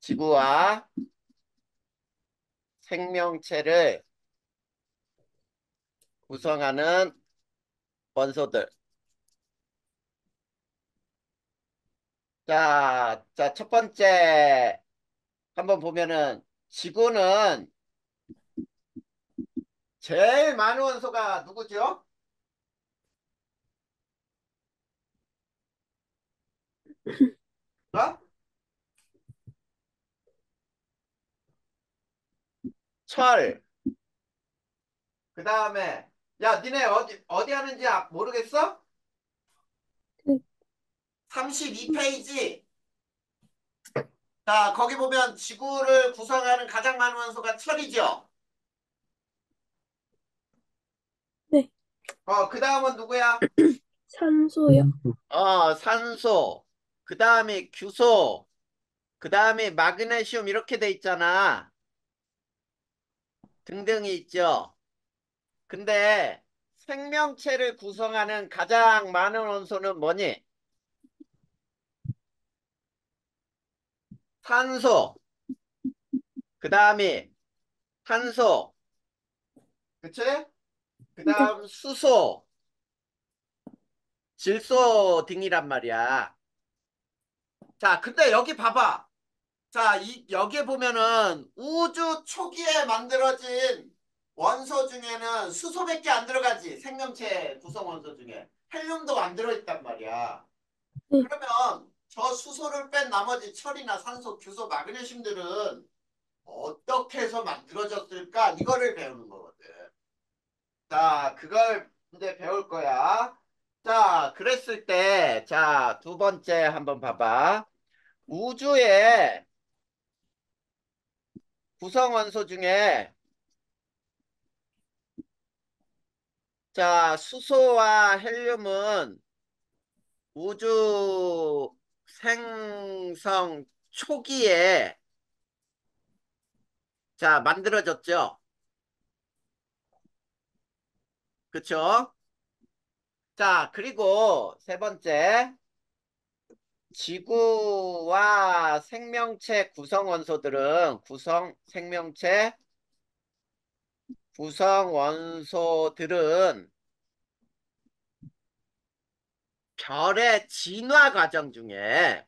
지구와 생명체를 구성하는 원소들. 자, 첫 번째 한번 보면은 지구는 제일 많은 원소가 누구죠? 어? 철. 그 다음에 야, 니네 어디 하는지 모르겠어? 네, 32페이지. 자, 거기 보면 지구를 구성하는 가장 많은 원소가 철이죠. 네. 그 다음은 누구야? 산소요. 산소. 그 다음에 규소. 그 다음에 마그네슘 이렇게 돼 있잖아. 등등이 있죠. 근데 생명체를 구성하는 가장 많은 원소는 뭐니? 산소. 그 다음에 탄소. 그치? 그 네, 다음 수소, 질소 등이란 말이야. 자, 근데 여기 봐봐. 자, 여기에 보면은 우주 초기에 만들어진 원소 중에는 수소밖에 안 들어가지. 생명체 구성 원소 중에. 헬륨도 안 들어있단 말이야. 네. 그러면 저 수소를 뺀 나머지 철이나 산소, 규소, 마그네슘들은 어떻게 해서 만들어졌을까? 이거를 배우는 거거든. 자, 그걸 이제 배울 거야. 자, 그랬을 때, 자, 두 번째 한번 봐봐. 우주의 구성 원소 중에, 자, 수소와 헬륨은 우주 생성 초기에, 자, 만들어졌죠. 그쵸? 자, 그리고 세 번째, 지구와 생명체 구성 원소들은 구성 원소들은 별의 진화 과정 중에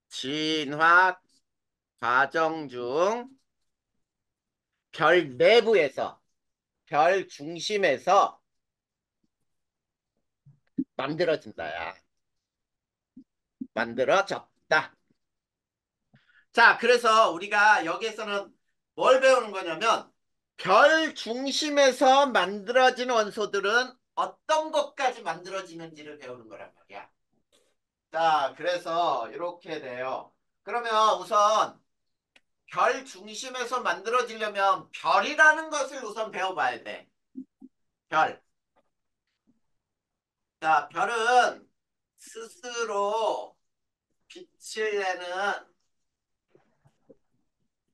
진화 과정 중 별 내부에서 별 중심에서 만들어진다야. 만들어졌다. 자, 그래서 우리가 여기에서는 뭘 배우는 거냐면 별 중심에서 만들어진 원소들은 어떤 것까지 만들어지는지를 배우는 거란 말이야. 자, 그래서 이렇게 돼요. 그러면 우선 별 중심에서 만들어지려면 별이라는 것을 우선 배워봐야 돼. 별. 자, 별은 스스로 빛을 내는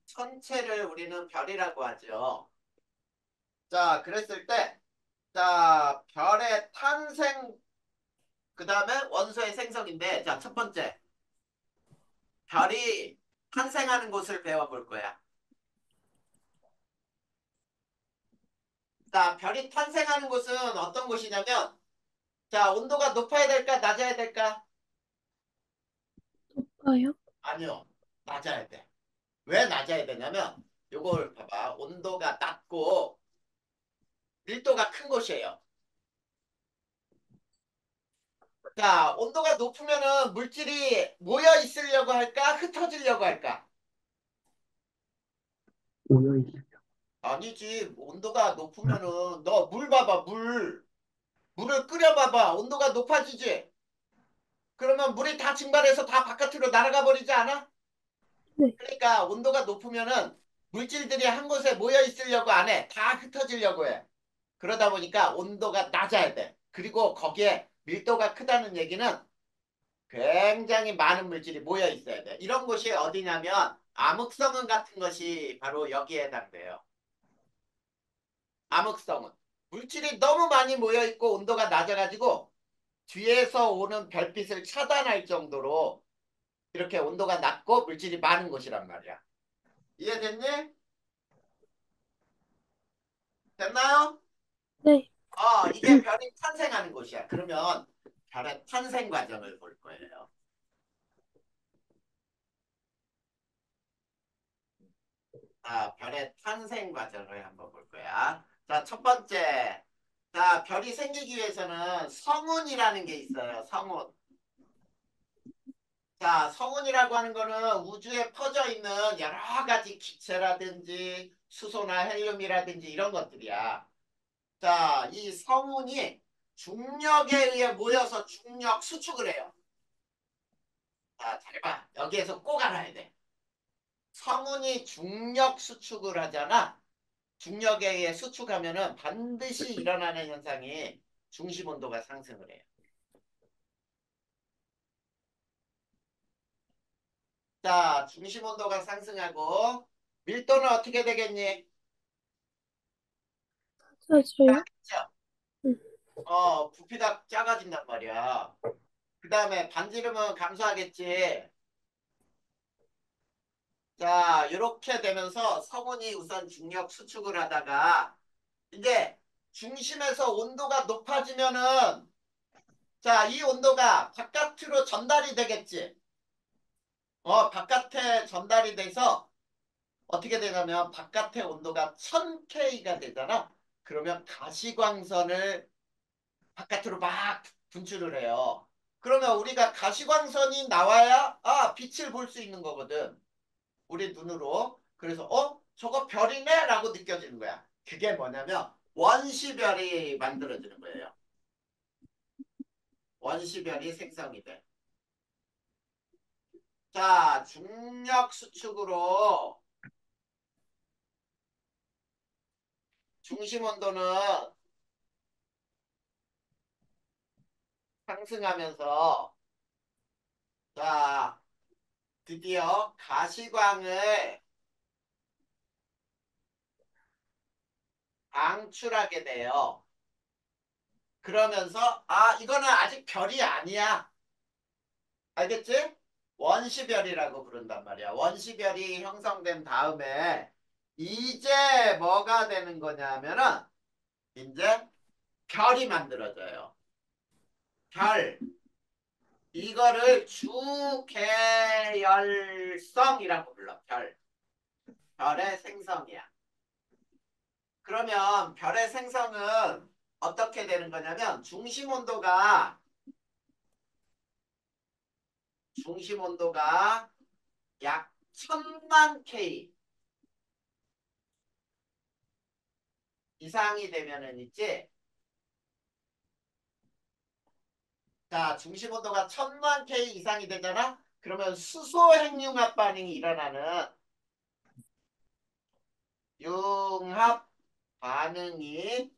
천체를 우리는 별이라고 하죠. 자, 그랬을 때, 자, 별의 탄생, 그 다음에 원소의 생성인데, 자, 첫 번째, 별이 탄생하는 곳을 배워볼 거야. 자, 별이 탄생하는 곳은 어떤 곳이냐면, 자, 온도가 높아야 될까, 낮아야 될까? 높아요. 아니요, 낮아야 돼. 왜 낮아야 되냐면, 요걸 봐봐. 온도가 낮고 밀도가 큰 곳이에요. 자, 온도가 높으면은 물질이 모여 있으려고 할까? 흩어지려고 할까? 오염이. 아니지. 온도가 높으면은 너 물 봐봐, 물. 물을 끓여봐봐. 온도가 높아지지? 그러면 물이 다 증발해서 다 바깥으로 날아가 버리지 않아? 네, 그러니까 온도가 높으면은 물질들이 한 곳에 모여 있으려고 안 해. 다 흩어지려고 해. 그러다 보니까 온도가 낮아야 돼. 그리고 거기에 밀도가 크다는 얘기는 굉장히 많은 물질이 모여 있어야 돼. 이런 곳이 어디냐면 암흑성은 같은 것이 바로 여기에 해당돼요. 암흑성은. 물질이 너무 많이 모여 있고 온도가 낮아가지고 뒤에서 오는 별빛을 차단할 정도로 이렇게 온도가 낮고 물질이 많은 곳이란 말이야. 이해됐니? 됐나요? 네. 이게 별이 탄생하는 곳이야. 그러면 별의 탄생 과정을 볼 거예요. 별의 탄생 과정을 한번 볼 거야. 자, 첫 번째. 자, 별이 생기기 위해서는 성운이라는 게 있어요. 성운. 자, 성운이라고 하는 거는 우주에 퍼져 있는 여러 가지 기체라든지 수소나 헬륨이라든지 이런 것들이야. 자, 이 성운이 중력에 의해 모여서 중력 수축을 해요. 자, 잘 봐. 여기에서 꼭 알아야 돼. 성운이 중력 수축을 하잖아. 중력에 의해 수축하면은 반드시 일어나는 현상이 중심 온도가 상승을 해요. 자, 중심 온도가 상승하고 밀도는 어떻게 되겠니? 맞아요. 작죠? 음, 부피가 작아진단 말이야. 그 다음에 반지름은 감소하겠지. 자, 이렇게 되면서 성운이 우선 중력 수축을 하다가 이제 중심에서 온도가 높아지면은 자, 이 온도가 바깥으로 전달이 되겠지. 바깥에 전달이 돼서 어떻게 되냐면 바깥의 온도가 1000K가 되잖아. 그러면 가시광선을 바깥으로 막 분출을 해요. 그러면 우리가 가시광선이 나와야 빛을 볼 수 있는 거거든. 우리 눈으로. 그래서 저거 별이네 라고 느껴지는 거야. 그게 뭐냐면 원시별이 만들어지는 거예요. 원시별이 생성이 돼. 자, 중력 수축으로 중심 온도는 상승하면서 자, 드디어 가시광을 방출하게 돼요. 그러면서 이거는 아직 별이 아니야. 알겠지? 원시별이라고 부른단 말이야. 원시별이 형성된 다음에 이제 뭐가 되는 거냐면은 이제 별이 만들어져요. 별. 이거를 주계열성이라고 불러. 별. 별의 생성이야. 그러면 별의 생성은 어떻게 되는 거냐면 중심 온도가 약 1000만 K 이상이 되면은 있지. 자, 중심 온도가 1000만 K 이상이 되잖아. 그러면 수소 핵융합 반응이 일어나는 융합 반응이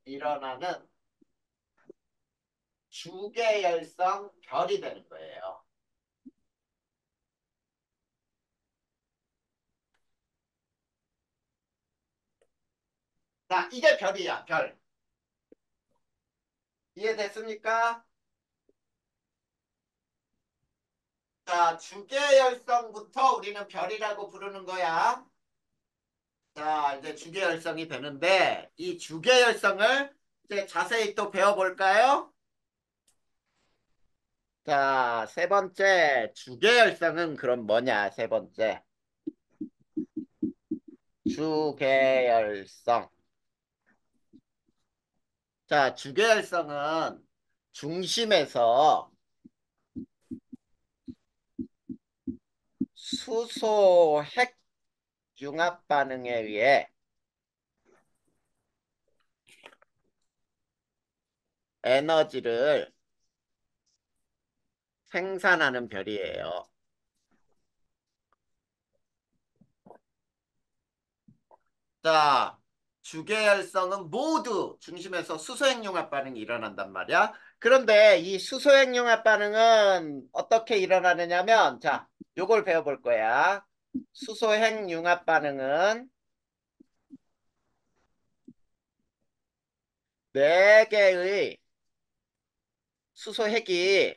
일어나는 주계열성 별이 되는 거예요. 자, 이게 별이야, 별. 이해됐습니까? 자, 주계열성부터 우리는 별이라고 부르는 거야. 자, 이제 주계열성이 되는데 이 주계열성을 이제 자세히 또 배워볼까요? 자, 세 번째 주계열성은 그럼 뭐냐? 세 번째 주계열성. 자, 주계열성은 중심에서 수소 핵 융합 반응에 의해 에너지를 생산하는 별이에요. 자, 주계열성은 모두 중심에서 수소핵융합 반응이 일어난단 말이야. 그런데 이 수소핵융합 반응은 어떻게 일어나느냐면, 자, 요걸 배워볼 거야. 수소핵융합 반응은 네 개의 수소핵이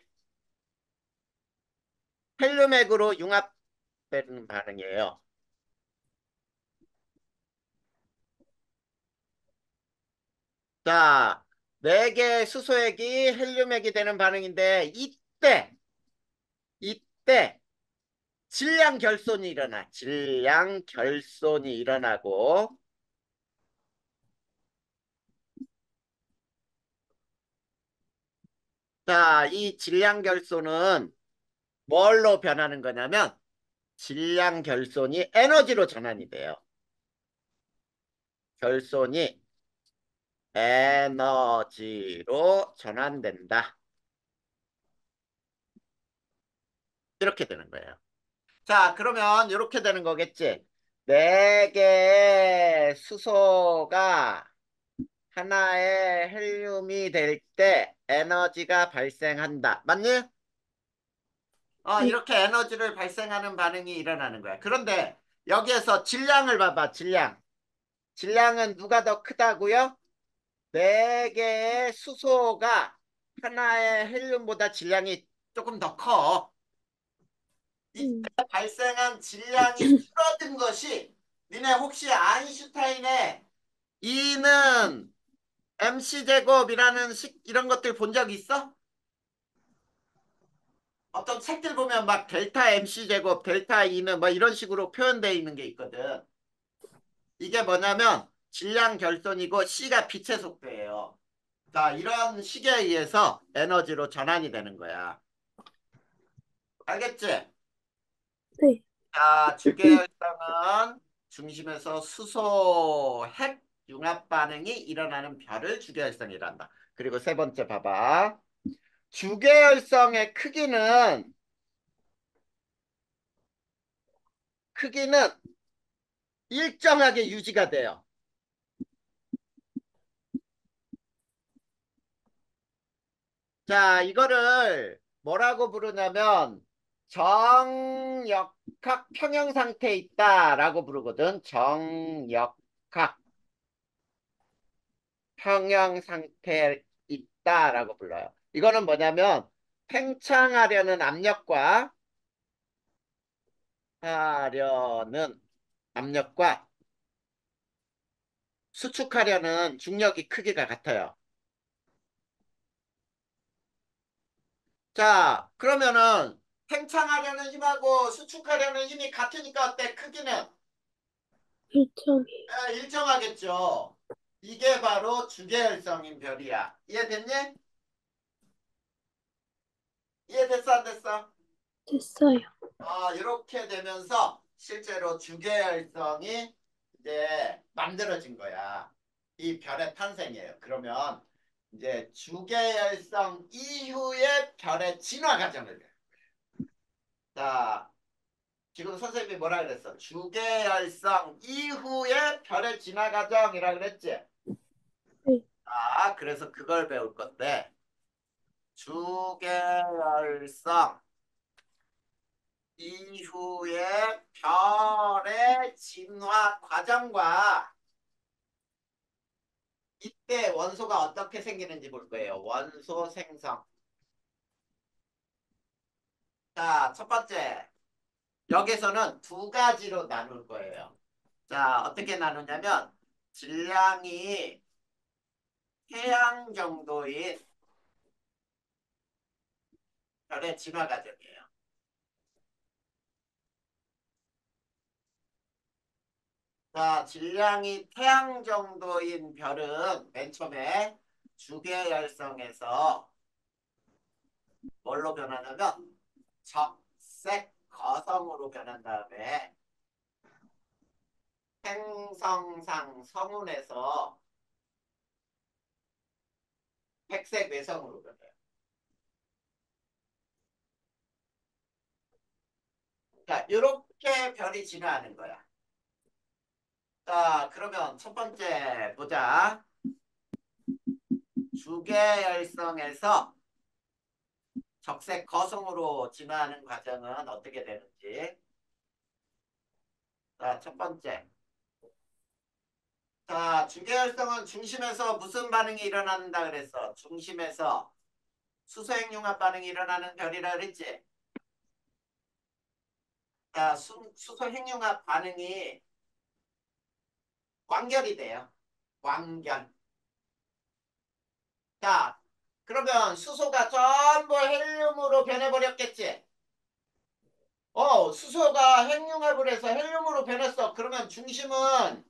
헬륨액으로 융합되는 반응이에요. 자, 4개의 수소액이 헬륨액이 되는 반응인데 이때 질량 결손이 일어나. 질량 결손이 일어나고 자, 이 질량 결손은 뭘로 변하는 거냐면 질량 결손이 에너지로 전환이 돼요. 결손이 에너지로 전환된다. 이렇게 되는 거예요. 자, 그러면 이렇게 되는 거겠지. 4개의 수소가 하나의 헬륨이 될 때 에너지가 발생한다. 맞니? 네. 이렇게 에너지를 발생하는 반응이 일어나는 거야. 그런데 여기에서 질량을 봐봐, 질량. 질량은 누가 더 크다고요? 4개의 수소가 하나의 헬륨보다 질량이 조금 더 커. 이때 음, 발생한 질량이 줄어든 것이 니네 혹시 아인슈타인의 E는 mc 제곱이라는 이런 것들 본 적 있어? 어떤 책들 보면 막 델타 mc 제곱, 델타 E는 뭐 이런 식으로 표현되어 있는 게 있거든. 이게 뭐냐면 질량 결손이고 C가 빛의 속도예요. 자, 이런 식에 의해서 에너지로 전환이 되는 거야. 알겠지? 네. 자, 주계열성은 중심에서 수소 핵 융합 반응이 일어나는 별을 주계열성이란다. 그리고 세 번째 봐봐. 주계열성의 크기는 일정하게 유지가 돼요. 자, 이거를 뭐라고 부르냐면 정역학 평형 상태에 있다라고 부르거든. 정역학 평형 상태에 있다라고 불러요. 이거는 뭐냐면 팽창하려는 하려는 압력과 수축하려는 중력이 크기가 같아요. 자, 그러면은 팽창하려는 힘하고 수축하려는 힘이 같으니까 어때? 크기는 일정이. 일정하겠죠. 이게 바로 주계열성인 별이야. 이해됐니? 이해됐어, 안 됐어? 됐어요. 이렇게 되면서 실제로 주계열성이 이제 만들어진 거야. 이 별의 탄생이에요. 그러면 이제 주계열성 이후의 별의 진화 과정을 해. 자, 지금 선생님이 뭐라 그랬어? 주계열성 이후의 별의 진화 과정이라 그랬지? 네. 그래서 그걸 배울 건데 주계열성 이후의 별의 진화 과정과 이때 원소가 어떻게 생기는지 볼 거예요. 원소 생성. 자, 첫 번째. 여기서는 2가지로 나눌 거예요. 자, 어떻게 나누냐면 질량이 태양 정도인 별의 진화 과정이에요. 자, 질량이 태양 정도인 별은 맨 처음에 주계열성에서 뭘로 변하냐면 적색 거성으로 변한 다음에 행성상 성운에서 백색 외성으로 변해요. 자, 이렇게 별이 진화하는 거야. 자, 그러면 첫 번째 보자. 주계열성에서 적색 거성으로 진화하는 과정은 어떻게 되는지. 자, 첫 번째. 자, 주계열성은 중심에서 무슨 반응이 일어난다 그랬어? 중심에서 수소핵융합 반응이 일어나는 별이라 그랬지? 자, 수소 핵융합 반응이 완결이 돼요. 완결. 자, 그러면 수소가 전부 헬륨으로 변해버렸겠지? 수소가 핵융합을 해서 헬륨으로 변했어. 그러면 중심은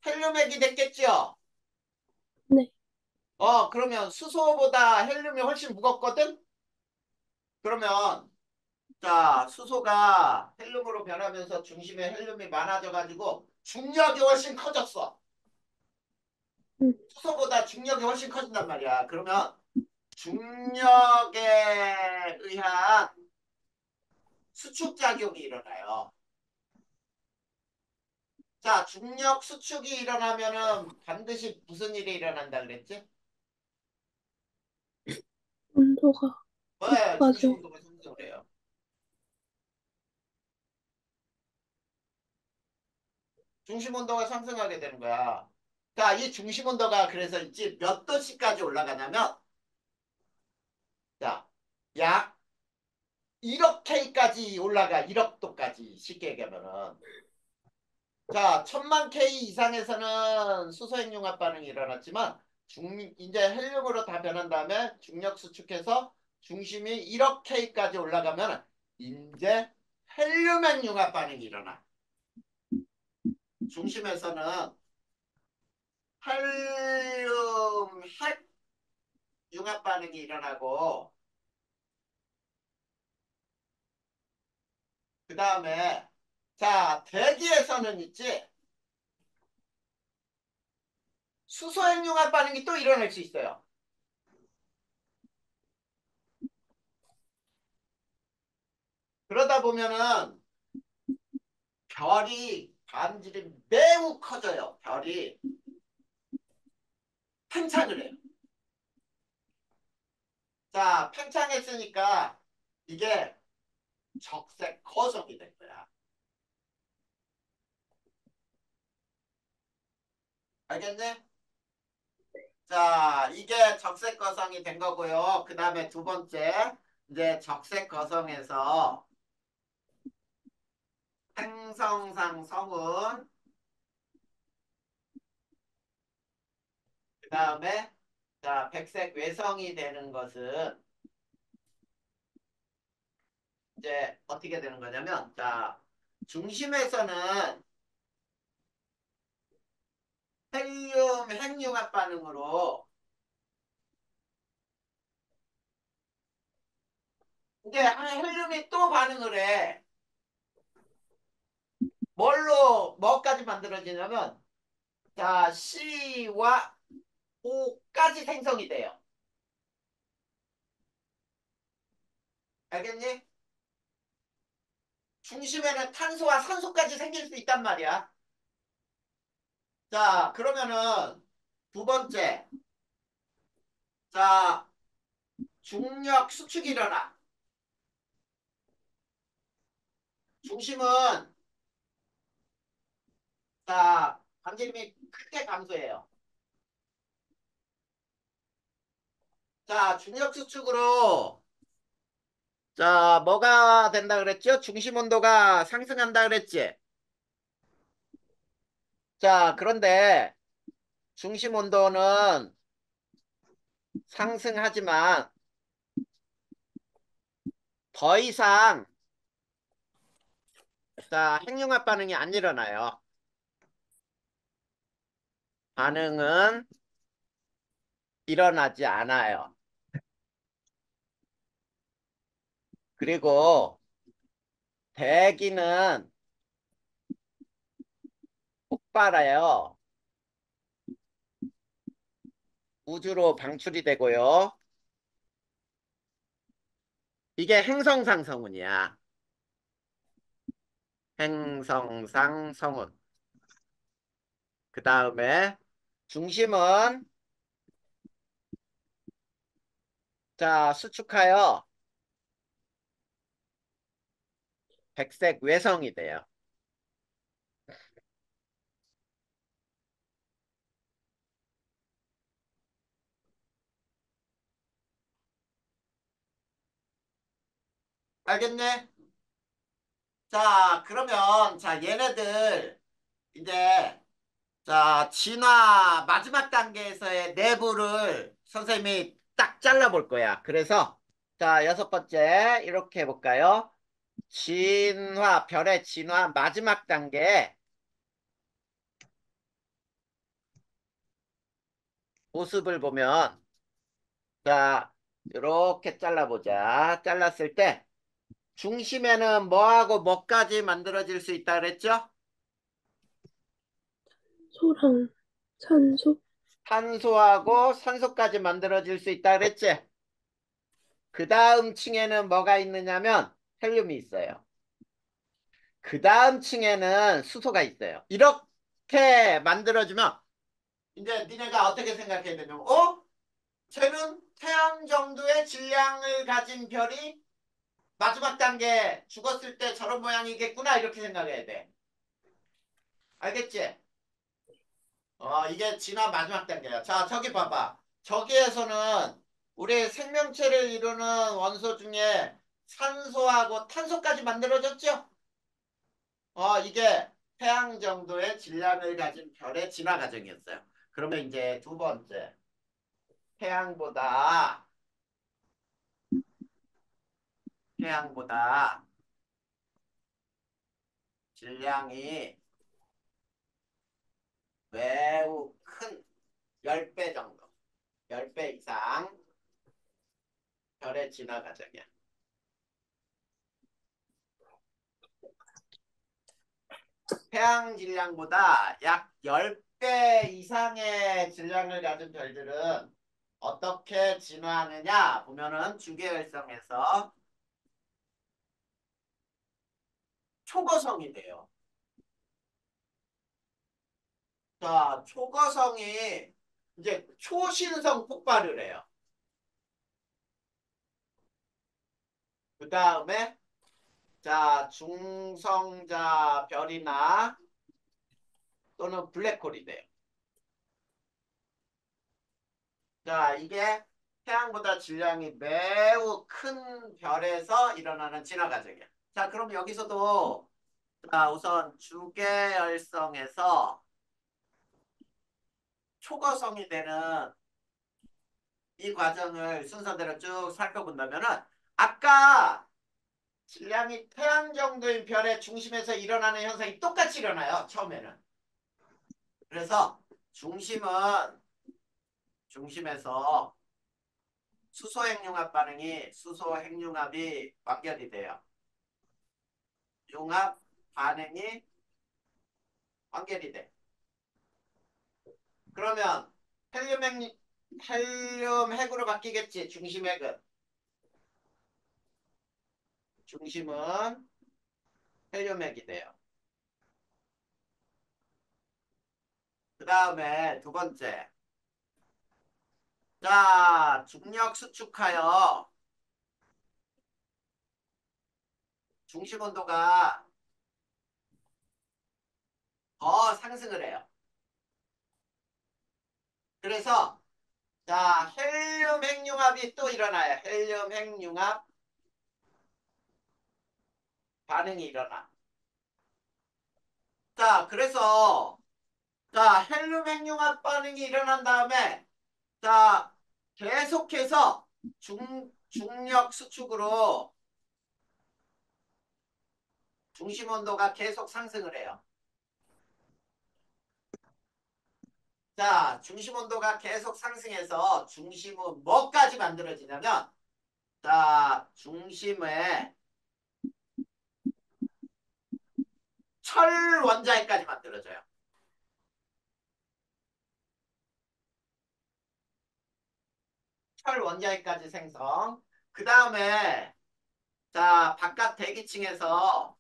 헬륨액이 됐겠죠? 네. 그러면 수소보다 헬륨이 훨씬 무겁거든? 그러면, 자, 수소가 헬륨으로 변하면서 중심에 헬륨이 많아져가지고 중력이 훨씬 커졌어. 음, 수소보다 중력이 훨씬 커진단 말이야. 그러면 중력에 의한 수축작용이 일어나요. 자, 중력 수축이 일어나면은 반드시 무슨 일이 일어난다 그랬지? 온도가 왜 중심 높아져요. 온도가 상승을 해요? 중심 온도가 상승하게 되는 거야. 자, 이 중심 온도가 그래서 있지 몇 도씨까지 올라가냐면, 자, 약 1억 K까지 올라가. 1억 도까지 쉽게 얘기하면은. 자, 1000만 K 이상에서는 수소핵융합 반응이 일어났지만 이제 헬륨으로 다 변한 다음에 중력 수축해서 중심이 1억 K까지 올라가면 이제 헬륨핵 융합 반응이 일어나. 중심에서는 헬륨 핵 융합 반응이 일어나고 그 다음에 자 대기에서는 있지 수소핵 융합 반응이 또 일어날 수 있어요. 그러다 보면은 별이 반질이 매우 커져요. 별이 팽창을 해요. 자, 팽창했으니까 이게 적색 거성이 된 거야. 알겠네? 자, 이게 적색 거성이 된 거고요. 그 다음에 두 번째, 이제 적색 거성에서 행성상 성운, 그 다음에 자, 백색 외성이 되는 것은 이제 어떻게 되는 거냐면, 자, 중심에서는 헬륨 핵융합 반응으로 이제 헬륨이 또 반응을 해. 뭐까지 만들어지냐면, 자, C와 O까지 생성이 돼요. 알겠니? 중심에는 탄소와 산소까지 생길 수 있단 말이야. 자, 그러면은 두 번째. 자, 중력 수축이 일어나. 중심은 자, 반지름이 크게 감소해요. 자, 중력 수축으로 자, 뭐가 된다 그랬죠? 중심 온도가 상승한다 그랬지? 자, 그런데 중심 온도는 상승하지만 더 이상 자, 핵융합 반응이 안 일어나요. 반응은 일어나지 않아요. 그리고 대기는 폭발해요. 우주로 방출이 되고요. 이게 행성상 성운이야. 행성상 성운. 그 다음에 중심은 자 수축하여 백색 외성이 돼요. 알겠네? 자, 그러면, 자, 얘네들, 이제, 자, 진화 마지막 단계에서의 내부를 선생님이 딱 잘라볼 거야. 그래서, 자, 여섯 번째, 이렇게 해볼까요? 진화, 별의 진화 마지막 단계 모습을 보면, 자, 이렇게 잘라보자. 잘랐을 때, 중심에는 뭐하고 뭐까지 만들어질 수 있다 그랬죠? 소랑 산소, 탄소하고 산소까지 만들어질 수 있다 그랬지? 그 다음 층에는 뭐가 있느냐면 헬륨이 있어요. 그 다음 층에는 수소가 있어요. 이렇게 만들어지면 이제 니네가 어떻게 생각해야 되냐면 쟤는 태양 정도의 질량을 가진 별이 마지막 단계 죽었을 때 저런 모양이겠구나 이렇게 생각해야 돼. 알겠지? 이게 진화 마지막 단계야. 자, 저기 봐봐. 저기에서는 우리 생명체를 이루는 원소 중에 산소하고 탄소까지 만들어졌죠? 이게 태양 정도의 질량을 가진 별의 진화 과정이었어요. 그러면 이제 두 번째. 태양보다, 태양보다 질량이 매우 큰 10배 정도, 10배 이상 별의 진화 과정이야. 태양 질량보다 약 10배 이상의 질량을 가진 별들은 어떻게 진화하느냐 보면은 주계열성에서 초고성이 돼요. 자, 초고성이 이제 초신성 폭발을 해요. 그 다음에 자, 중성자 별이나 또는 블랙홀이 돼요. 자, 이게 태양보다 질량이 매우 큰 별에서 일어나는 진화 과정이야. 자, 그럼 여기서도 자, 우선 주계열성에서 초거성이 되는 이 과정을 순서대로 쭉 살펴본다면은 아까 질량이 태양 정도인 별의 중심에서 일어나는 현상이 똑같이 일어나요. 처음에는. 그래서 중심에서 수소핵융합 반응이 수소핵융합이 완결이 돼요. 융합 반응이 완결이 돼. 그러면 헬륨 핵으로 바뀌겠지. 중심핵은. 중심은 헬륨핵이 돼요. 그 다음에 두 번째. 자, 중력 수축하여 중심 온도가 더 상승을 해요. 그래서 자, 헬륨 핵융합이 또 일어나요. 헬륨 핵융합 반응이 일어나. 자, 그래서 자, 헬륨 핵융합 반응이 일어난 다음에 자, 계속해서 중력 수축으로 중심 온도가 계속 상승을 해요. 자, 중심 온도가 계속 상승해서 중심은 뭐까지 만들어지냐면 자, 중심에 철 원자핵까지 만들어져요. 철 원자핵까지 생성. 그 다음에 자, 바깥 대기층에서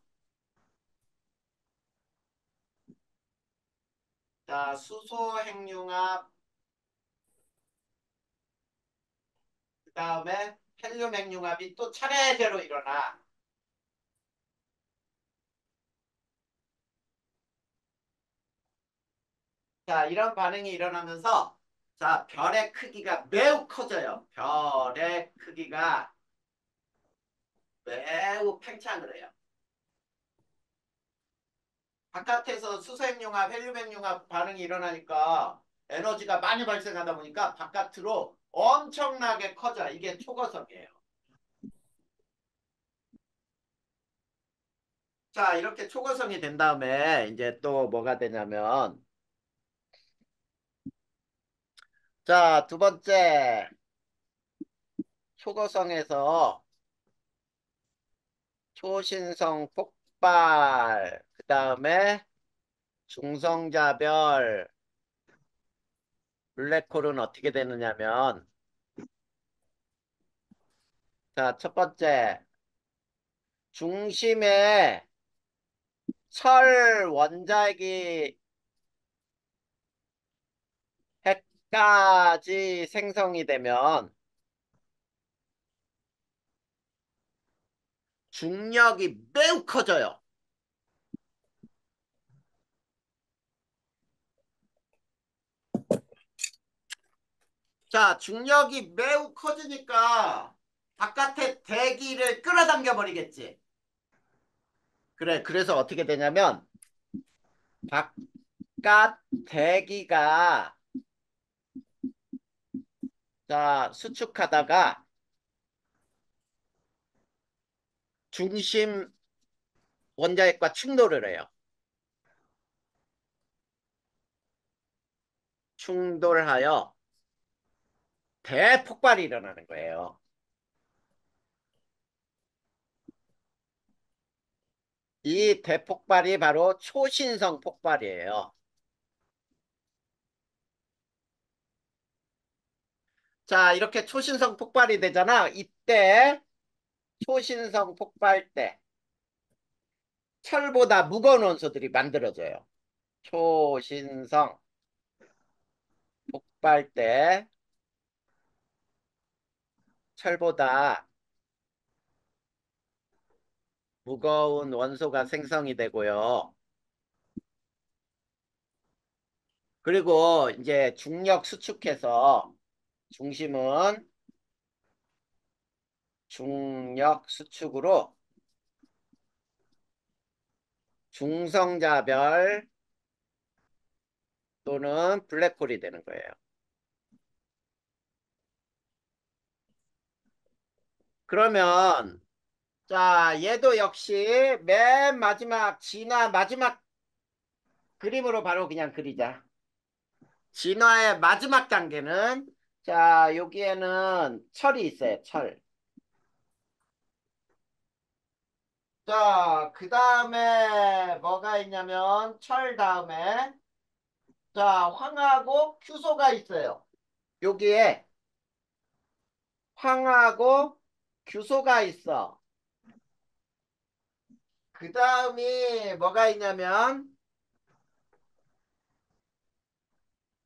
자, 수소 핵융합 그 다음에 헬륨 핵융합이 또 차례대로 일어나. 자, 이런 반응이 일어나면서 자, 별의 크기가 매우 커져요. 별의 크기가 매우 팽창을 해요. 바깥에서 수소핵융합, 헬륨핵융합 반응이 일어나니까 에너지가 많이 발생하다 보니까 바깥으로 엄청나게 커져. 이게 초고성이에요. 자, 이렇게 초고성이 된 다음에 이제 또 뭐가 되냐면, 자, 두 번째 초고성에서 초신성 폭발, 그 다음에 중성자별 블랙홀은 어떻게 되느냐면, 자, 첫 번째 중심에 철 원자핵이 핵까지 생성이 되면 중력이 매우 커져요. 자, 중력이 매우 커지니까 바깥에 대기를 끌어당겨 버리겠지. 그래, 그래서 어떻게 되냐면 바깥 대기가 자, 수축하다가 중심 원자핵과 충돌을 해요. 충돌하여 대폭발이 일어나는 거예요. 이 대폭발이 바로 초신성 폭발이에요. 자, 이렇게 초신성 폭발이 되잖아. 이때 초신성 폭발 때 철보다 무거운 원소들이 만들어져요. 초신성 폭발 때 철보다 무거운 원소가 생성이 되고요. 그리고 이제 중력 수축해서 중심은 중력 수축으로 중성자별 또는 블랙홀이 되는 거예요. 그러면 자, 얘도 역시 맨 마지막 진화 마지막 그림으로 바로 그냥 그리자. 진화의 마지막 단계는 자, 여기에는 철이 있어요. 철. 자, 그 다음에 뭐가 있냐면 철 다음에 자, 황하고 규소가 있어요. 여기에 황하고 규소가 있어. 그 다음이 뭐가 있냐면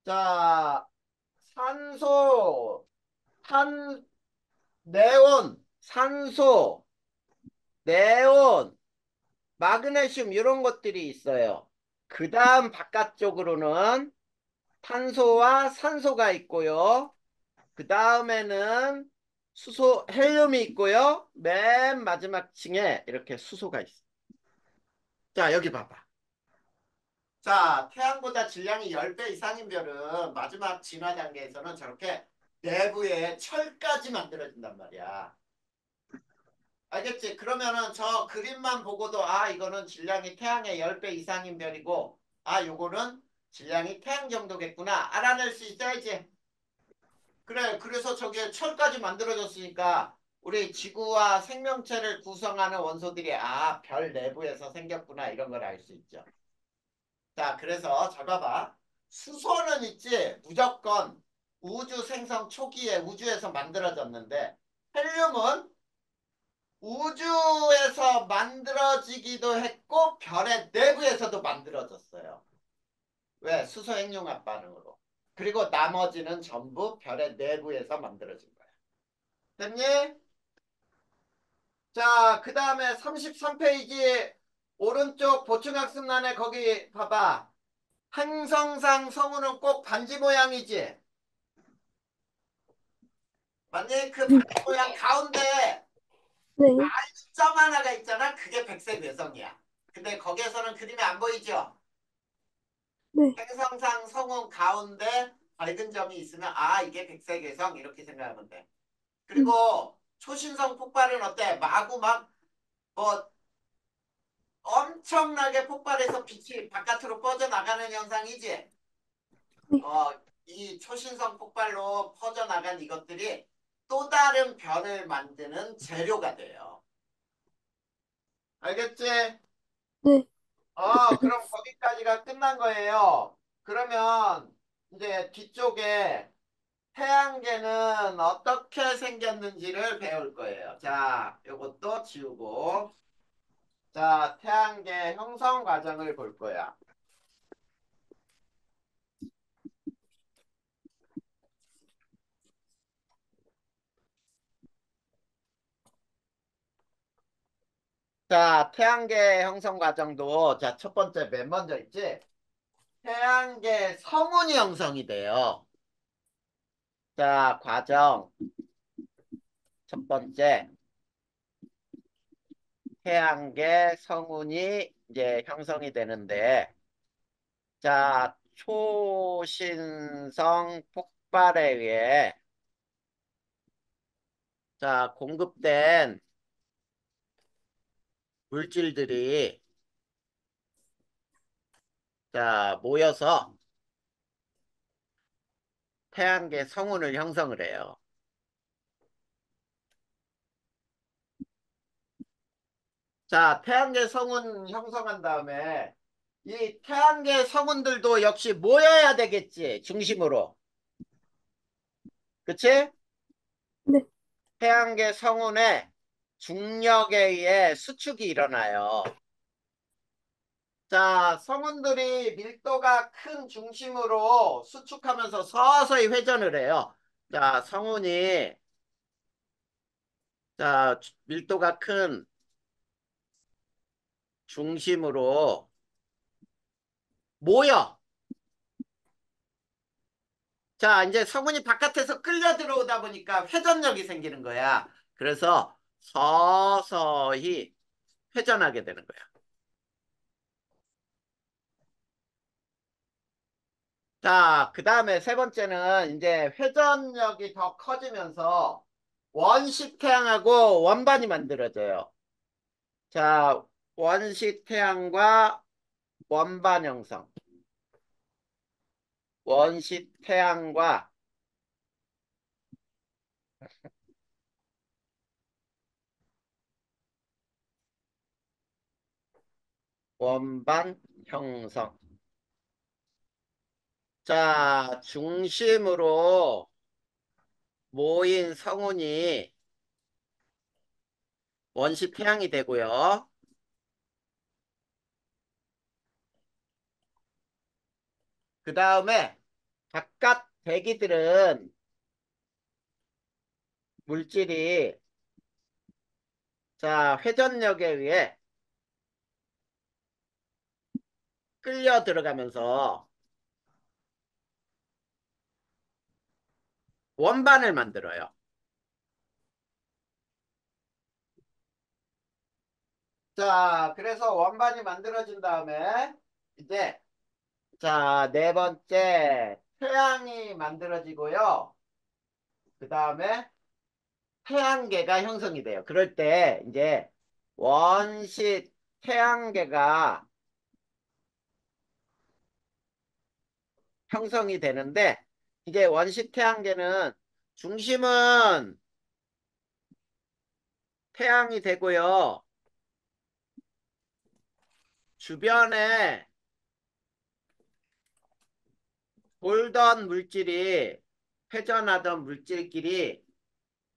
자, 산소, 탄, 네온, 산소, 네온, 마그네슘 이런 것들이 있어요. 그 다음 바깥쪽으로는 탄소와 산소가 있고요. 그 다음에는 수소, 헬륨이 있고요. 맨 마지막 층에 이렇게 수소가 있어. 자, 여기 봐봐. 자, 태양보다 질량이 10배 이상인 별은 마지막 진화 단계에서는 저렇게 내부에 철까지 만들어진단 말이야. 알겠지? 그러면은 저 그림만 보고도 아, 이거는 질량이 태양의 10배 이상인 별이고 아, 요거는 질량이 태양 정도겠구나. 알아낼 수 있어야지. 그래, 그래서 저게 철까지 만들어졌으니까 우리 지구와 생명체를 구성하는 원소들이 아, 별 내부에서 생겼구나 이런 걸 알 수 있죠. 자, 그래서 잘 봐봐. 수소는 있지 무조건 우주 생성 초기에 우주에서 만들어졌는데 헬륨은 우주에서 만들어지기도 했고 별의 내부에서도 만들어졌어요. 왜? 수소 핵융합 반응으로. 그리고 나머지는 전부 별의 내부에서 만들어진 거야. 됐니? 자, 그 다음에 33페이지 오른쪽 보충학습란에 거기 봐봐. 행성상 성우는 꼭 반지 모양이지. 맞니? 그 반지 모양 가운데 네. 점 하나가 있잖아. 그게 백색 외성이야. 근데 거기에서는 그림이 안 보이죠? 네. 행성상 성운 가운데 밝은 점이 있으면 아 이게 백색해성 이렇게 생각하면 돼. 음, 그리고 초신성 폭발은 어때? 마구 막 뭐 엄청나게 폭발해서 빛이 바깥으로 뻗어나가는 현상이지. 네. 어, 이 초신성 폭발로 퍼져나간 이것들이 또 다른 별을 만드는 재료가 돼요. 알겠지? 네. 그럼 거기까지가 끝난 거예요. 그러면 이제 뒤쪽에 태양계는 어떻게 생겼는지를 배울 거예요. 자, 요것도 지우고. 자, 태양계 형성 과정을 볼 거야. 자, 태양계 형성 과정도, 자, 첫 번째, 맨 먼저 있지? 태양계 성운이 형성이 돼요. 자, 과정. 첫 번째, 태양계 성운이 이제 형성이 되는데, 자, 초신성 폭발에 의해, 자, 공급된 물질들이, 자, 모여서 태양계 성운을 형성을 해요. 자, 태양계 성운 형성한 다음에, 이 태양계 성운들도 역시 모여야 되겠지, 중심으로. 그치? 네. 태양계 성운의 중력에 의해 수축이 일어나요. 자, 성운들이 밀도가 큰 중심으로 수축하면서 서서히 회전을 해요. 자, 성운이, 자, 밀도가 큰 중심으로 모여. 자, 이제 성운이 바깥에서 끌려 들어오다 보니까 회전력이 생기는 거야. 그래서 서서히 회전하게 되는 거야. 자, 그 다음에 세 번째는 이제 회전력이 더 커지면서 원시 태양하고 원반이 만들어져요. 자, 원시 태양과 원반 형성. 원시 태양과 원반 형성. 자, 중심으로 모인 성운이 원시 태양이 되고요. 그 다음에 바깥 대기들은 물질이 자, 회전력에 의해 끌려 들어가면서 원반을 만들어요. 자, 그래서 원반이 만들어진 다음에 이제 자, 네 번째 태양이 만들어지고요. 그 다음에 태양계가 형성이 돼요. 그럴 때 이제 원시 태양계가 형성이 되는데 이제 원시 태양계는 중심은 태양이 되고요. 주변에 돌던 물질이 회전하던 물질끼리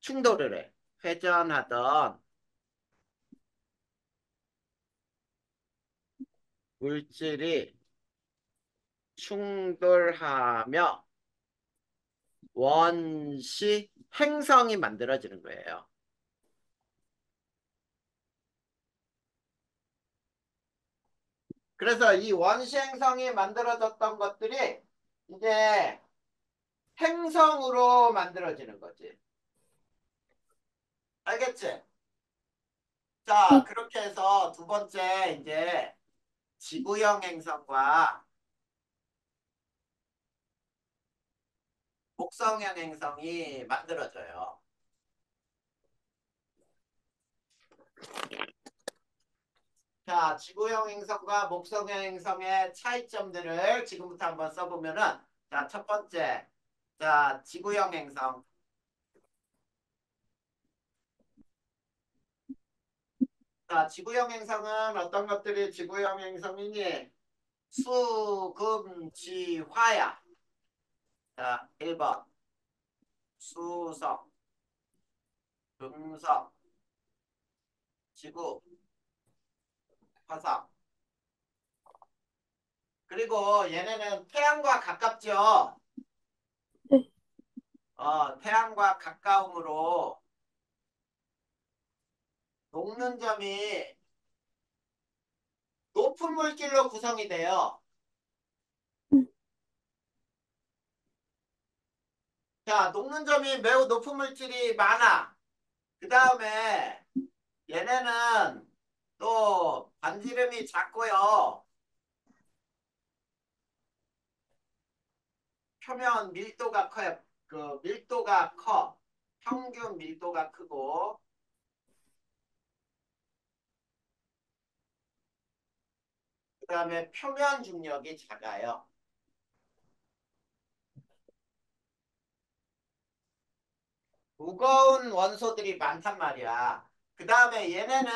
충돌을 해. 회전하던 물질이 충돌하며 원시 행성이 만들어지는 거예요. 그래서 이 원시 행성이 만들어졌던 것들이 이제 행성으로 만들어지는 거지. 알겠지? 자, 네, 그렇게 해서 두 번째 이제 지구형 행성과 목성형 행성이 만들어져요. 자, 지구형 행성과 목성형 행성의 차이점들을 지금부터 한번 써보면은, 자, 첫 번째, 자, 지구형 행성. 자, 지구형 행성은 어떤 것들이 지구형 행성이니? 수, 금, 지, 화야. 자, 1번. 수성, 금성, 지구, 화성. 그리고 얘네는 태양과 가깝죠. 네, 태양과 가까움으로 녹는 점이 높은 물질로 구성이 돼요. 음, 자, 녹는 점이 매우 높은 물질이 많아. 그 다음에 얘네는 또 반지름이 작고요. 표면 밀도가 커요. 그 밀도가 커. 평균 밀도가 크고, 그 다음에 표면 중력이 작아요. 무거운 원소들이 많단 말이야. 그 다음에 얘네는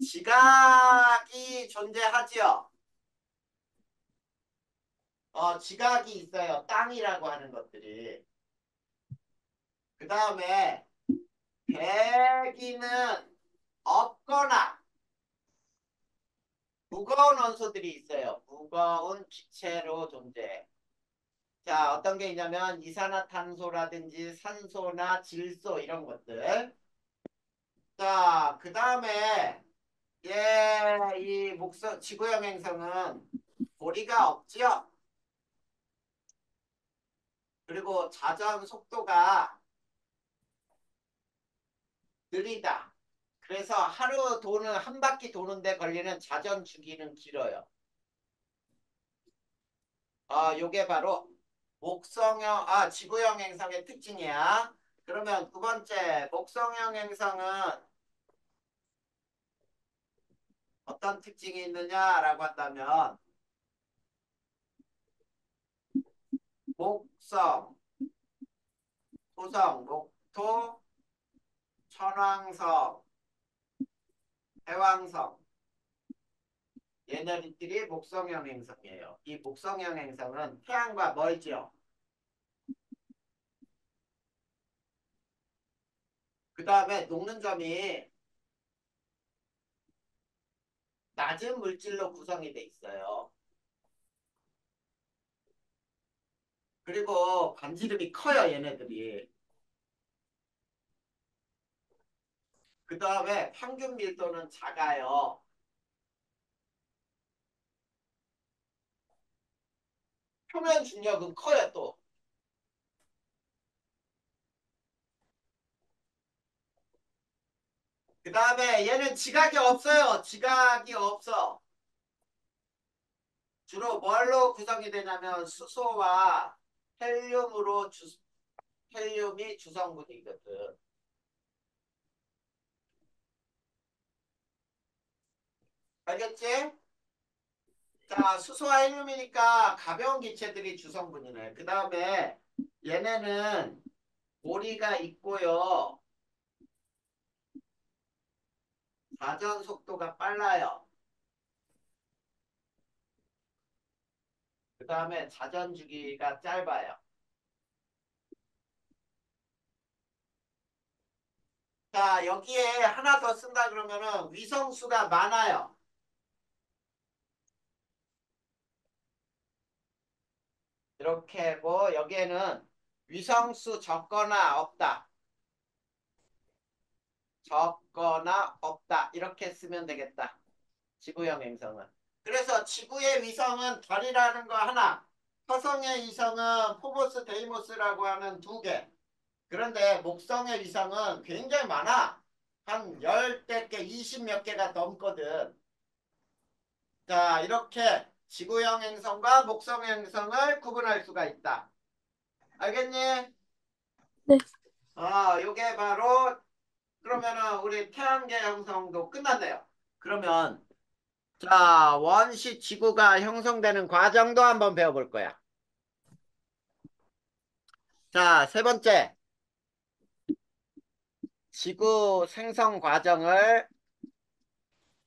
지각이 존재하지요. 지각이 있어요. 땅이라고 하는 것들이. 그 다음에 대기는 없거나 무거운 원소들이 있어요. 무거운 기체로 존재해. 자, 어떤 게 있냐면 이산화탄소라든지 산소나 질소 이런 것들. 자, 그 다음에 이 지구형 행성은 고리가 없지요. 그리고 자전 속도가 느리다. 그래서 하루 도는 한 바퀴 도는데 걸리는 자전 주기는 길어요. 요게 바로 지구형 행성의 특징이야. 그러면 두 번째, 목성형 행성은 어떤 특징이 있느냐라고 한다면, 목성, 토성, 목토, 천왕성, 해왕성. 얘네들이 목성형 행성이에요. 이 목성형 행성은 태양과 멀죠. 그 다음에 녹는 점이 낮은 물질로 구성이 돼 있어요. 그리고 반지름이 커요, 얘네들이. 그 다음에 평균 밀도는 작아요. 표면 중력은 커요, 또. 그 다음에 얘는 지각이 없어요. 지각이 없어. 주로 뭘로 구성이 되냐면 수소와 헬륨으로 헬륨이 주성분이거든. 알겠지? 자, 수소와 헬륨이니까 가벼운 기체들이 주성분이네. 그 다음에 얘네는 고리가 있고요. 자전 속도가 빨라요. 그 다음에 자전 주기가 짧아요. 자, 여기에 하나 더 쓴다 그러면은 위성수가 많아요. 이렇게 뭐 여기에는 위성수 적거나 없다. 적거나 없다. 이렇게 쓰면 되겠다. 지구형 행성은. 그래서 지구의 위성은 달이라는 거 하나, 화성의 위성은 포보스 데이모스라고 하는 두 개. 그런데 목성의 위성은 굉장히 많아. 한 10대 개, 20 몇 개가 넘거든. 자, 이렇게 지구형 행성과 목성 행성을 구분할 수가 있다. 알겠니? 네. 요게 바로 그러면은 우리 태양계 형성도 끝났네요. 그러면 자, 원시 지구가 형성되는 과정도 한번 배워볼 거야. 자, 세 번째, 지구 생성 과정을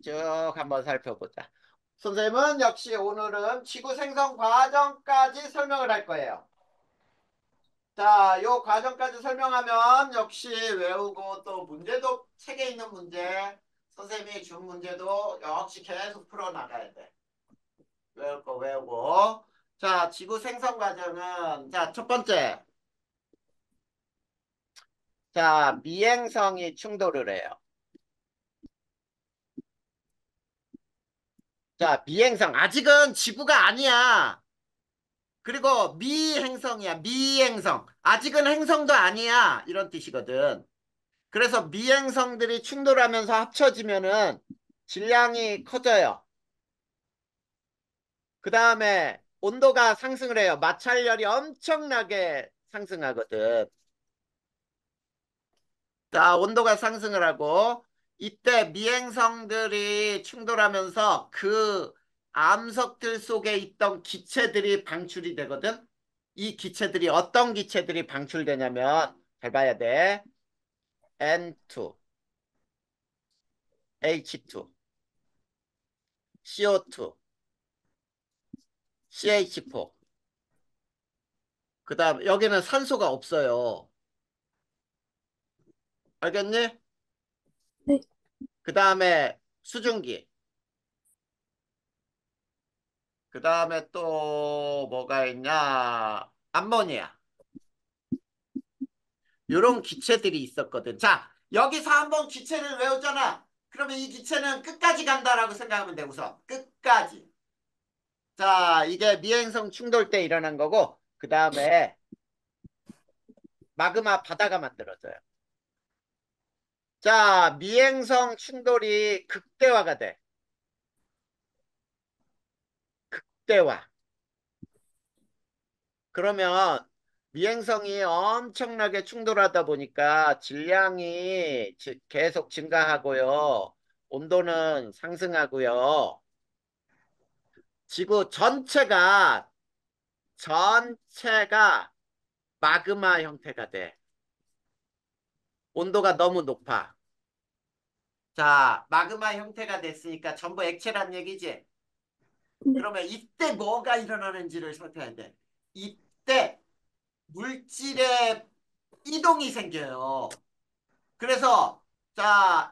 쭉 한번 살펴보자. 선생님은 역시 오늘은 지구 생성 과정까지 설명을 할 거예요. 자, 요 과정까지 설명하면 역시 외우고 또 문제도 책에 있는 문제, 선생님이 준 문제도 역시 계속 풀어나가야 돼. 외울 거 외우고. 자, 지구 생성 과정은 자, 첫 번째. 자, 미행성이 충돌을 해요. 자, 미행성. 아직은 지구가 아니야. 그리고 미행성이야. 미행성. 아직은 행성도 아니야. 이런 뜻이거든. 그래서 미행성들이 충돌하면서 합쳐지면은 질량이 커져요. 그 다음에 온도가 상승을 해요. 마찰열이 엄청나게 상승하거든. 자, 온도가 상승을 하고 이때 미행성들이 충돌하면서 그 암석들 속에 있던 기체들이 방출이 되거든. 이 기체들이 어떤 기체들이 방출되냐면 잘 봐야 돼. N2, H2, CO2, CH4. 그다음 여기는 산소가 없어요. 알겠니? 네. 그다음에 수증기. 그다음에 또 뭐가 있냐? 암모니아. 이런 기체들이 있었거든. 자, 여기서 한번 기체를 외웠잖아. 그러면 이 기체는 끝까지 간다라고 생각하면 돼, 우선. 끝까지. 자, 이게 미행성 충돌 때 일어난 거고, 그 다음에 마그마 바다가 만들어져요. 자, 미행성 충돌이 극대화가 돼. 극대화. 그러면 미행성이 엄청나게 충돌하다 보니까 질량이 계속 증가하고요. 온도는 상승하고요. 지구 전체가 마그마 형태가 돼. 온도가 너무 높아. 자, 마그마 형태가 됐으니까 전부 액체란 얘기지. 네. 그러면 이때 뭐가 일어나는지를 살펴야 돼. 이때 물질의 이동이 생겨요. 그래서 자,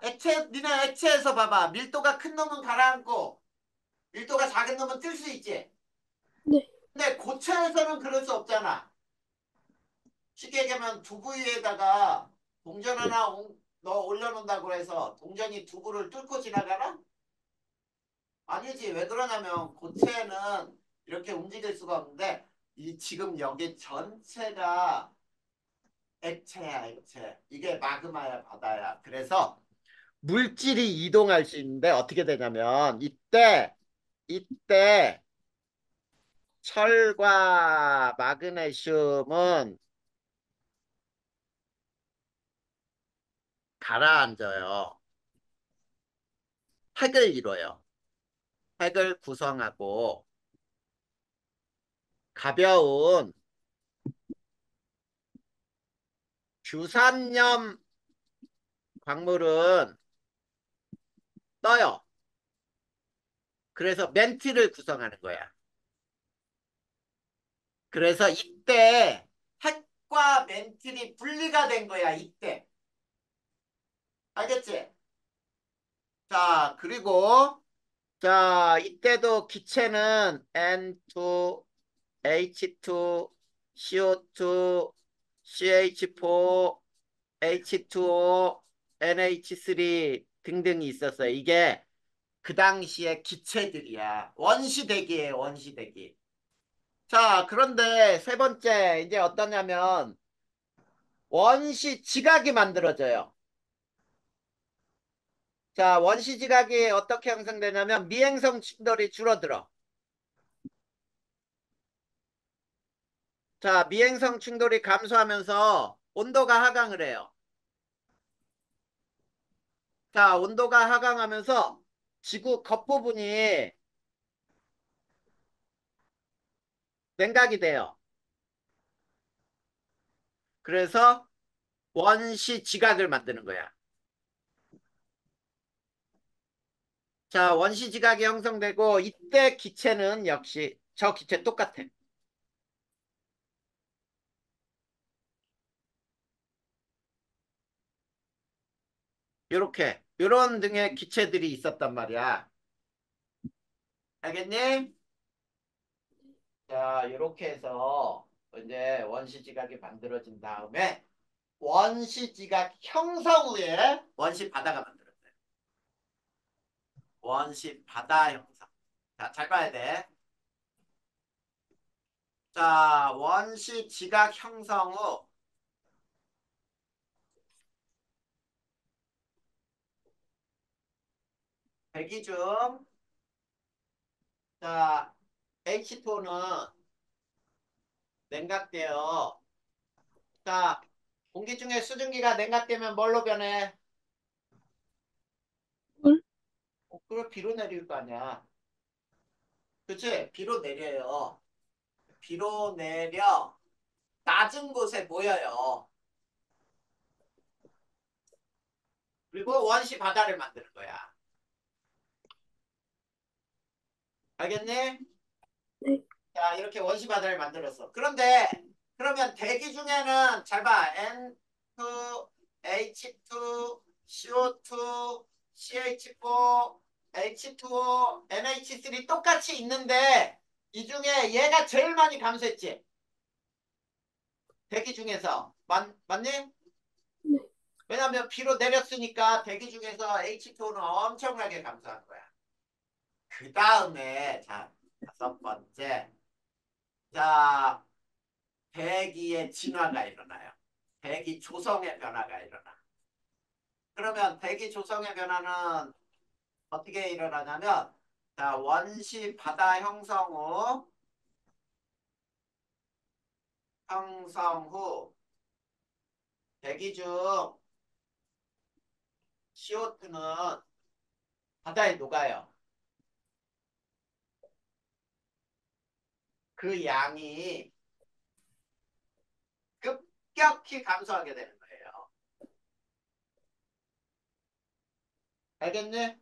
니네 액체에서 봐봐. 밀도가 큰 놈은 가라앉고 밀도가 작은 놈은 뜰 수 있지. 네. 근데 고체에서는 그럴 수 없잖아. 쉽게 얘기하면 두부 위에다가 동전 하나 넣어 올려놓는다고 해서 동전이 두부를 뚫고 지나가나? 아니지. 왜 그러냐면 고체는 이렇게 움직일 수가 없는데 이 지금 여기 전체가 액체야, 액체. 이게 마그마야, 바다야. 그래서 물질이 이동할 수 있는데 어떻게 되냐면 이때 철과 마그네슘은 가라앉아요. 핵을 이뤄요. 핵을 구성하고 가벼운 규산염 광물은 떠요. 그래서 멘티를 구성하는 거야. 그래서 이때 핵과 멘틸이 분리가 된 거야. 이때. 알겠지? 자, 그리고 자, 이때도 기체는 N2, H2, CO2, CH4, H2O, NH3 등등이 있었어요. 이게 그 당시에 기체들이야. 원시대기예요, 원시대기. 자, 그런데 세 번째 이제 어떠냐면 원시 지각이 만들어져요. 자, 원시지각이 어떻게 형성되냐면 미행성 충돌이 줄어들어. 자, 미행성 충돌이 감소하면서 온도가 하강을 해요. 자, 온도가 하강하면서 지구 겉부분이 냉각이 돼요. 그래서 원시지각을 만드는 거야. 자, 원시지각이 형성되고 이때 기체는 역시 저 기체 똑같아. 요렇게 요런 등의 기체들이 있었단 말이야. 알겠니? 자, 요렇게 해서 이제 원시지각이 만들어진 다음에 원시지각 형성 후에 원시바다가 만들어져요. 원시바다 형성. 자, 잘 봐야 돼. 자, 원시지각 형성 후 대기 중 자, H2O는 냉각돼요. 자, 공기 중에 수증기가 냉각되면 뭘로 변해? 물, 그걸 비로 내릴 거 아니야. 그치? 비로 내려요. 비로 내려 낮은 곳에 모여요. 그리고 원시 바다를 만드는 거야. 알겠니? 네, 자, 이렇게 원시 바다를 만들었어. 그런데 그러면 대기 중에는 잘 봐. N2, H2, CO2, CH4, H2O, NH3 똑같이 있는데 이 중에 얘가 제일 많이 감소했지. 대기 중에서. 맞니? 네, 왜냐하면 비로 내렸으니까 대기 중에서 H2O는 엄청나게 감소한 거야. 그 다음에 자, 다섯 번째. 자, 대기의 진화가 일어나요. 대기 조성의 변화가 일어나. 그러면 대기 조성의 변화는 어떻게 일어나냐면 자, 원시 바다 형성 후 대기 중 CO2는 바다에 녹아요. 그 양이 급격히 감소하게 되는 거예요. 알겠니?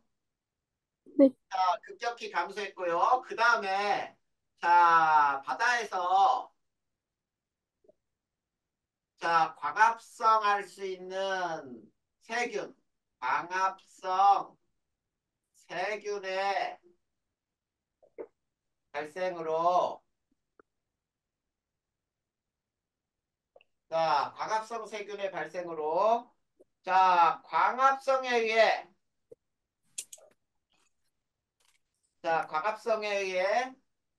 네, 자, 급격히 감소했고요. 그 다음에 자, 바다에서 자, 광합성 할 수 있는 세균, 광합성 세균의 발생으로 자, 광합성 세균의 발생으로 자, 광합성에 의해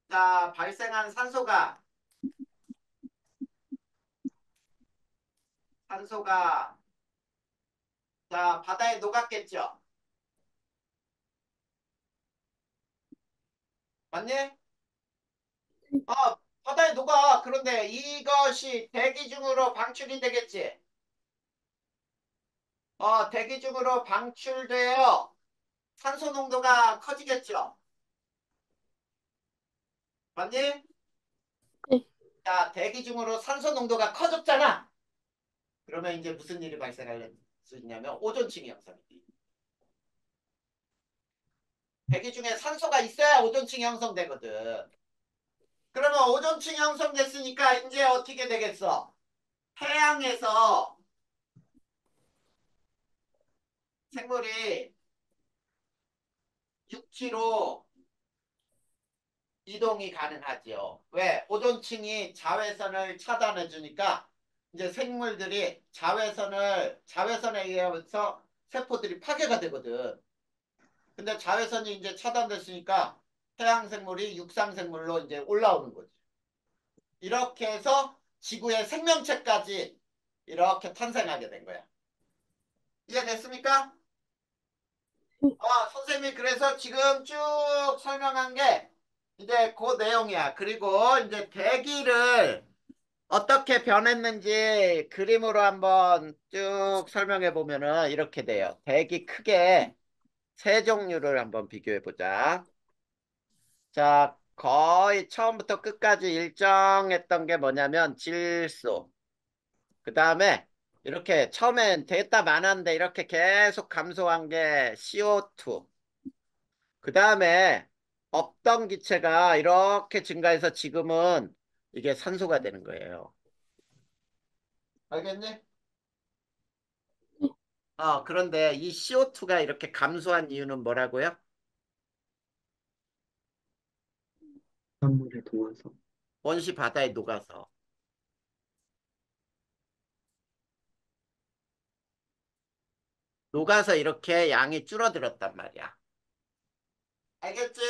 자, 발생한 산소가 자, 바다에 녹았겠죠. 맞니? 어, 바다에 녹아. 그런데 이것이 대기 중으로 방출이 되겠지. 대기 중으로 방출되어 산소 농도가 커지겠죠. 맞니? 네, 자, 대기 중으로 산소 농도가 커졌잖아. 그러면 이제 무슨 일이 발생할 수 있냐면 오존층이 형성이. 대기 중에 산소가 있어야 오존층이 형성되거든. 그러면 오존층이 형성됐으니까 이제 어떻게 되겠어? 태양에서 생물이 6km 이동이 가능하지요. 왜? 오존층이 자외선을 차단해 주니까 이제 생물들이 자외선에 의해서 세포들이 파괴가 되거든. 근데 자외선이 이제 차단됐으니까 해양 생물이 육상 생물로 이제 올라오는 거지. 이렇게 해서 지구의 생명체까지 이렇게 탄생하게 된 거야. 이해됐습니까? 네. 선생님이 그래서 지금 쭉 설명한 게 이제 그 내용이야. 그리고 이제 대기를 어떻게 변했는지 그림으로 한번 쭉 설명해 보면은 이렇게 돼요. 대기 크게 세 종류를 한번 비교해 보자. 자, 거의 처음부터 끝까지 일정했던 게 뭐냐면 질소. 그 다음에 이렇게 처음엔 됐다 많았는데 이렇게 계속 감소한 게 CO2. 그 다음에 없던 기체가 이렇게 증가해서 지금은 이게 산소가 되는 거예요. 알겠니? 그런데 이 CO2가 이렇게 감소한 이유는 뭐라고요? 산물에 도와서. 원시 바다에 녹아서. 녹아서 이렇게 양이 줄어들었단 말이야. 알겠지?